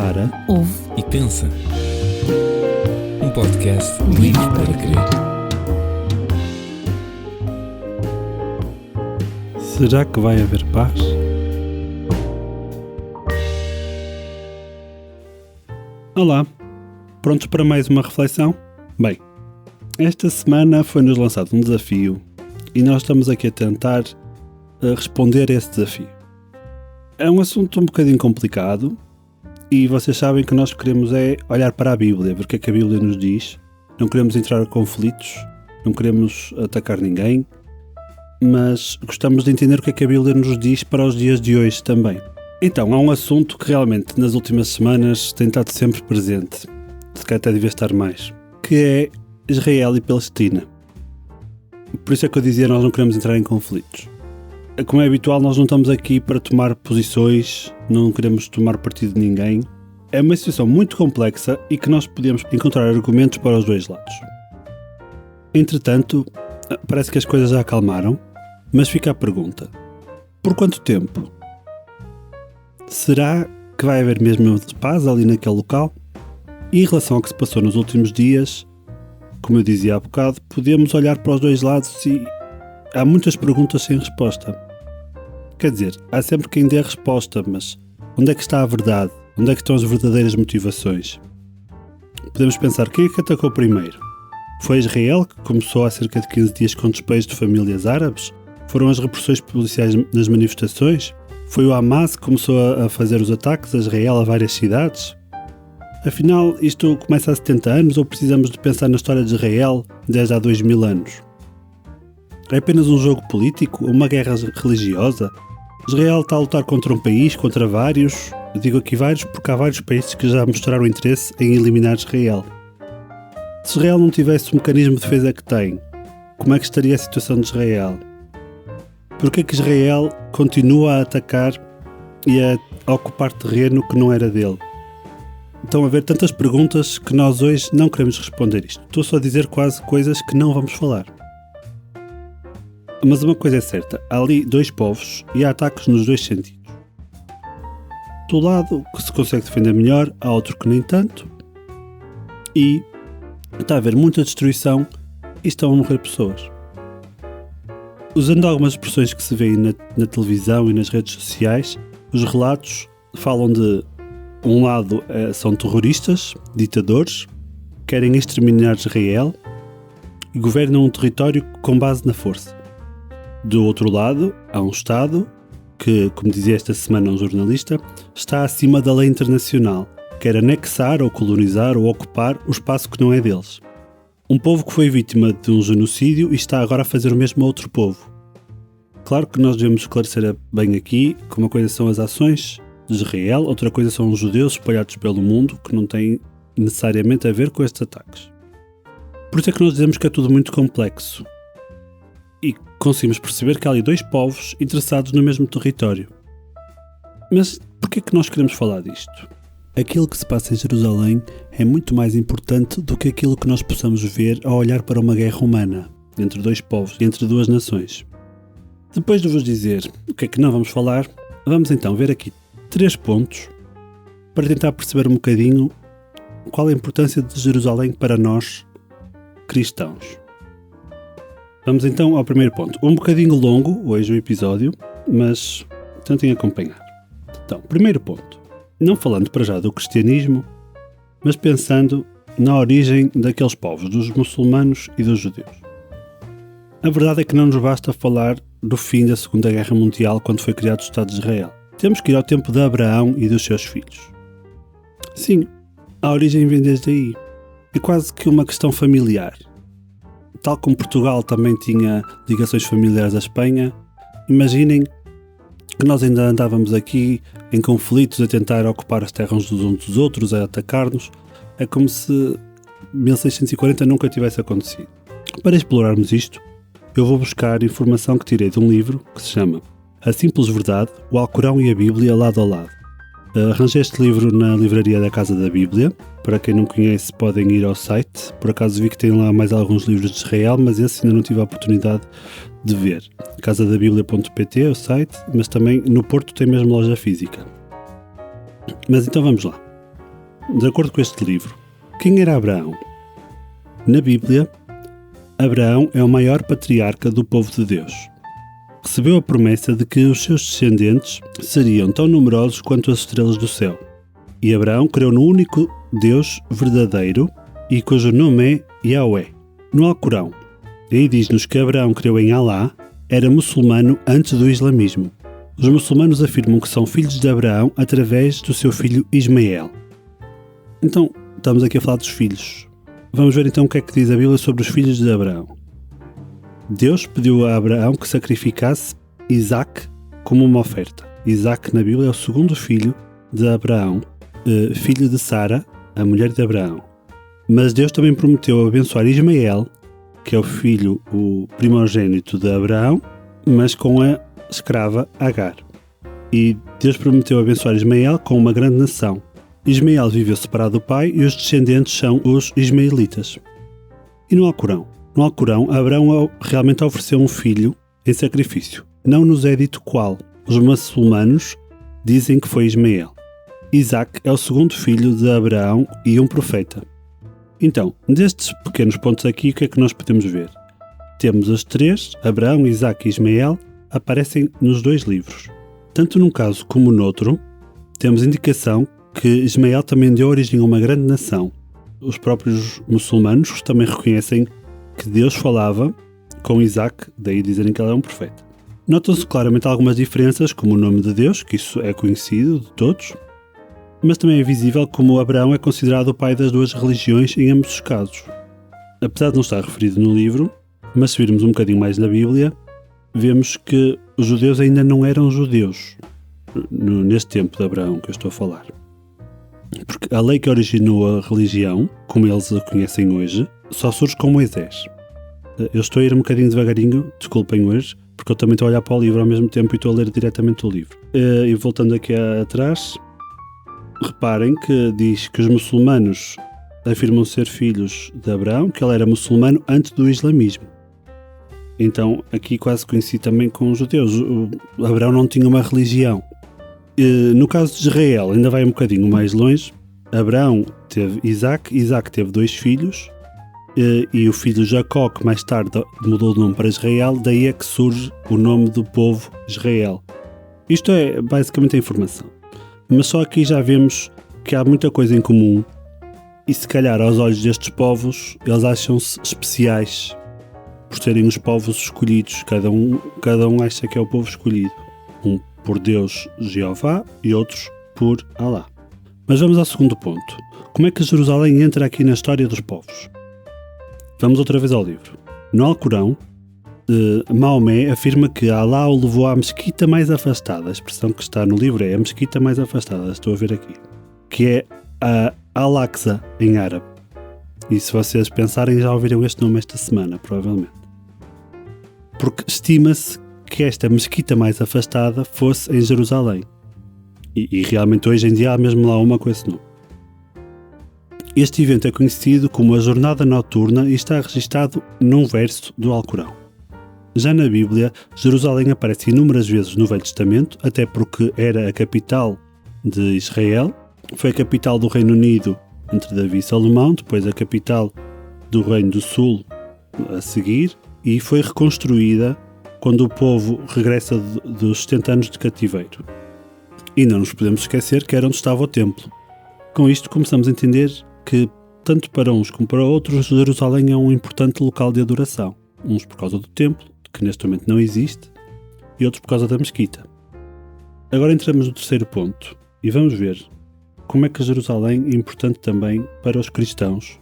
Para, ouve e pensa. Um podcast livre para crer. será que vai haver paz? Olá, prontos para mais uma reflexão? Bem, esta semana foi-nos lançado um desafio e nós estamos aqui a tentar responder a esse desafio. É um assunto um bocadinho complicado e vocês sabem que nós queremos é olhar para a Bíblia, ver o que é que a Bíblia nos diz. Não queremos entrar em conflitos, não queremos atacar ninguém, mas gostamos de entender o que é que a Bíblia nos diz para os dias de hoje também. Então, há um assunto que realmente nas últimas semanas tem estado sempre presente, se calhar até devia estar mais, que é Israel e Palestina. Por isso é que eu dizia, nós não queremos entrar em conflitos. Como é habitual, nós não estamos aqui para tomar posições, não queremos tomar partido de ninguém. É uma situação muito complexa e que nós podemos encontrar argumentos para os dois lados. Entretanto, parece que as coisas já acalmaram, mas fica a pergunta: por quanto tempo? Será que vai haver mesmo paz ali naquele local? E em relação ao que se passou nos últimos dias, como eu dizia há bocado, podemos olhar para os dois lados e há muitas perguntas sem resposta. Quer dizer, há sempre quem dê a resposta, mas onde é que está a verdade? Onde é que estão as verdadeiras motivações? Podemos pensar, quem é que atacou primeiro? Foi Israel, que começou há cerca de 15 dias com despejos de famílias árabes? Foram as repressões policiais nas manifestações? Foi o Hamas que começou a fazer os ataques a Israel a várias cidades? Afinal, isto começa há 70 anos ou precisamos de pensar na história de Israel desde há 2000 anos? É apenas um jogo político? Uma guerra religiosa? Israel está a lutar contra um país, contra vários? Eu digo aqui vários porque há vários países que já mostraram interesse em eliminar Israel. Se Israel não tivesse o mecanismo de defesa que tem, como é que estaria a situação de Israel? Porquê é que Israel continua a atacar e a ocupar terreno que não era dele? Estão a haver tantas perguntas que nós hoje não queremos responder isto. Estou só a dizer quase coisas que não vamos falar. Mas uma coisa é certa, há ali dois povos e há ataques nos dois sentidos. Do lado que se consegue defender melhor, há outro que nem tanto. E está a haver muita destruição e estão a morrer pessoas. Usando algumas expressões que se vêem na televisão e nas redes sociais, os relatos falam de um lado são terroristas, ditadores, querem exterminar Israel e governam um território com base na força. Do outro lado, há um Estado que, como dizia esta semana um jornalista, está acima da lei internacional, quer anexar ou colonizar ou ocupar o espaço que não é deles. Um povo que foi vítima de um genocídio e está agora a fazer o mesmo a outro povo. Claro que nós devemos esclarecer bem aqui que uma coisa são as ações de Israel, outra coisa são os judeus espalhados pelo mundo que não têm necessariamente a ver com estes ataques. Por isso é que nós dizemos que é tudo muito complexo. E conseguimos perceber que há ali dois povos interessados no mesmo território. Mas porquê é que nós queremos falar disto? Aquilo que se passa em Jerusalém é muito mais importante do que aquilo que nós possamos ver ao olhar para uma guerra humana entre dois povos e entre duas nações. Depois de vos dizer o que é que não vamos falar, vamos então ver aqui 3 pontos para tentar perceber um bocadinho qual a importância de Jerusalém para nós, cristãos. Vamos então ao primeiro ponto. Um bocadinho longo hoje o episódio, mas tentem acompanhar. Então, primeiro ponto. Não falando para já do cristianismo, mas pensando na origem daqueles povos, dos muçulmanos e dos judeus. A verdade é que não nos basta falar do fim da Segunda Guerra Mundial quando foi criado o Estado de Israel. Temos que ir ao tempo de Abraão e dos seus filhos. Sim, a origem vem desde aí. É quase que uma questão familiar. Tal como Portugal também tinha ligações familiares à Espanha, imaginem que nós ainda andávamos aqui em conflitos a tentar ocupar as terras uns dos outros, a atacar-nos. É como se 1640 nunca tivesse acontecido. Para explorarmos isto, eu vou buscar informação que tirei de um livro que se chama A Simples Verdade, o Alcorão e a Bíblia lado a lado. Arranjei este livro na livraria da Casa da Bíblia. Para quem não conhece, podem ir ao site. Por acaso vi que tem lá mais alguns livros de Israel, mas esse ainda não tive a oportunidade de ver. casadabiblia.pt é o site, mas também no Porto tem mesmo loja física. Mas então vamos lá. de acordo com este livro, quem era Abraão? Na Bíblia, Abraão é o maior patriarca do povo de Deus. Recebeu a promessa de que os seus descendentes seriam tão numerosos quanto as estrelas do céu. E Abraão creu no único Deus verdadeiro e cujo nome é Yahweh. No Alcorão, aí diz-nos que Abraão creu em Alá, era muçulmano antes do islamismo. Os muçulmanos afirmam que são filhos de Abraão através do seu filho Ismael. Então, estamos aqui a falar dos filhos. Vamos ver então o que é que diz a Bíblia sobre os filhos de Abraão. Deus pediu a Abraão que sacrificasse Isaac como uma oferta. Isaac na Bíblia é o segundo filho de Abraão, filho de Sara, a mulher de Abraão. Mas Deus também prometeu abençoar Ismael, que é o primogênito de Abraão, mas com a escrava Agar. E Deus prometeu abençoar Ismael com uma grande nação. Ismael viveu separado do pai e os descendentes são os ismaelitas. E no Alcorão? No Alcorão, Abraão realmente ofereceu um filho em sacrifício. Não nos é dito qual. Os muçulmanos dizem que foi Ismael. Isaac é o segundo filho de Abraão e um profeta. Então, destes pequenos pontos aqui, o que é que nós podemos ver? Temos os três, Abraão, Isaac e Ismael, aparecem nos dois livros. Tanto num caso como no outro, temos indicação que Ismael também deu origem a uma grande nação. Os próprios muçulmanos também reconhecem que Deus falava com Isaac, daí dizerem que ele é um profeta. Notam-se claramente algumas diferenças, como o nome de Deus, que isso é conhecido de todos, mas também é visível como Abraão é considerado o pai das duas religiões em ambos os casos. Apesar de não estar referido no livro, mas se virmos um bocadinho mais na Bíblia, vemos que os judeus ainda não eram judeus, neste tempo de Abraão que eu estou a falar. Porque a lei que originou a religião, como eles a conhecem hoje, só surge com Moisés. Eu estou a ir um bocadinho devagarinho, desculpem hoje, porque eu também estou a olhar para o livro ao mesmo tempo e estou a ler diretamente o livro. E voltando aqui atrás, reparem que diz que os muçulmanos afirmam ser filhos de Abraão, que ele era muçulmano antes do islamismo. Então aqui quase coincide também com os judeus. O Abraão não tinha uma religião. No caso de Israel, ainda vai um bocadinho mais longe. Abraão teve Isaac, Isaac teve 2 filhos, e o filho Jacó, que mais tarde mudou de nome para Israel, daí é que surge o nome do povo Israel. Isto é basicamente a informação. Mas só aqui já vemos que há muita coisa em comum, e se calhar aos olhos destes povos, eles acham-se especiais por serem os povos escolhidos. Cada um acha que é o povo escolhido. Um por Deus Jeová e outros por Alá. Mas vamos ao segundo ponto. Como é que Jerusalém entra aqui na história dos povos? Vamos outra vez ao livro. No Alcorão, Maomé afirma que Alá o levou à mesquita mais afastada. A expressão que está no livro é a mesquita mais afastada, estou a ver aqui. Que é a Al-Aqsa em árabe. E se vocês pensarem, já ouviram este nome esta semana, provavelmente. Porque estima-se que esta mesquita mais afastada fosse em Jerusalém. E realmente hoje em dia há mesmo lá uma com esse nome. Este evento é conhecido como a Jornada Noturna e está registado num verso do Alcorão. Já na Bíblia, Jerusalém aparece inúmeras vezes no Velho Testamento, até porque era a capital de Israel, foi a capital do Reino Unido entre Davi e Salomão, depois a capital do Reino do Sul a seguir, e foi reconstruída quando o povo regressa dos 70 anos de cativeiro. E não nos podemos esquecer que era onde estava o templo. Com isto começamos a entender que, tanto para uns como para outros, Jerusalém é um importante local de adoração. Uns por causa do templo, que neste momento não existe, e outros por causa da mesquita. Agora entramos no terceiro ponto, e vamos ver como é que Jerusalém é importante também para os cristãos.